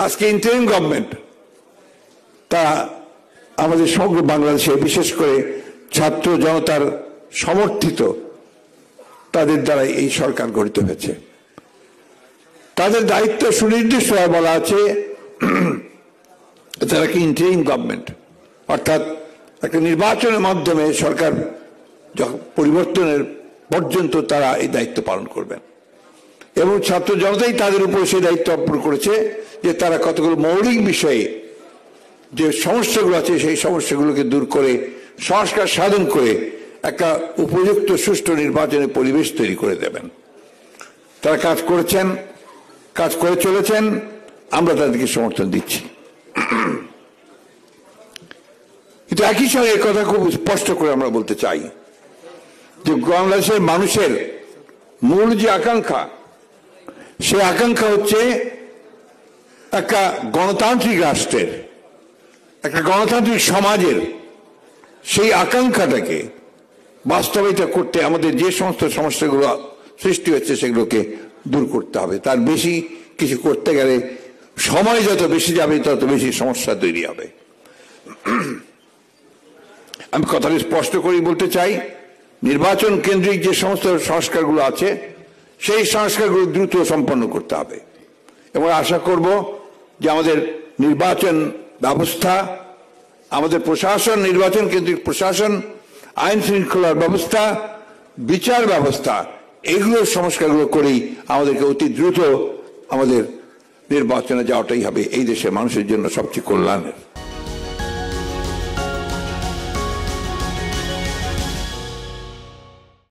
আজকে interim government তারা আমাদের সমগ্র বাংলাদেশে বিশেষ করে ছাত্র জনতার সমর্থিত তাদের দ্বারা এই সরকার গঠিত হয়েছে। তাদের দায়িত্ব সুনির্দিষ্টভাবে বলা আছে, তারা কি ইন্টারিম গভর্নমেন্ট, অর্থাৎ একটা নির্বাচনের মাধ্যমে সরকার পরিবর্তনের পর্যন্ত তারা এই দায়িত্ব পালন করবেন এবং ছাত্র জনতাই তাদের উপর সেই দায়িত্ব অর্পণ করেছে যে তারা কতগুলো মৌলিক বিষয়ে যে সমস্যাগুলো আছে সেই সমস্যাগুলোকে দূর করে সংস্কার সাধন করে একটা উপযুক্ত সুষ্ঠু নির্বাচনের পরিবেশ তৈরি করে দেবেন। তারা কাজ করেছেন, কাজ করে চলেছেন, আমরা তাদেরকে সমর্থন দিচ্ছি। কিন্তু একই সঙ্গে এই কথা খুব স্পষ্ট করে আমরা বলতে চাই যে বাংলাদেশের মানুষের মূল যে আকাঙ্ক্ষা, সেই আকাঙ্ক্ষা হচ্ছে একটা গণতান্ত্রিক রাষ্ট্রের, একটা গণতান্ত্রিক সমাজের। সেই আকাঙ্ক্ষাটাকে বাস্তবায়িত করতে আমাদের যে সমস্ত সমস্যাগুলো সৃষ্টি হচ্ছে সেগুলোকে দূর করতে হবে। তার বেশি কিছু করতে গেলে সময় যত বেশি যাবে তত বেশি সমস্যা তৈরি হবে। আমি কথাটি স্পষ্ট করেই বলতে চাই, নির্বাচন কেন্দ্রিক যে সমস্ত সংস্কারগুলো আছে সেই সংস্কারগুলো দ্রুত সম্পন্ন করতে হবে এবং আশা করব যে আমাদের নির্বাচন ব্যবস্থা, আমাদের প্রশাসন, নির্বাচন কেন্দ্রিক প্রশাসন, আইন শৃঙ্খলার ব্যবস্থা, বিচার ব্যবস্থা, এগুলোর সংস্কারগুলো করেই আমাদেরকে অতি দ্রুত আমাদের নির্বাচনে যাওয়াটাই হবে এই দেশের মানুষের জন্য সবচেয়ে কল্যাণের।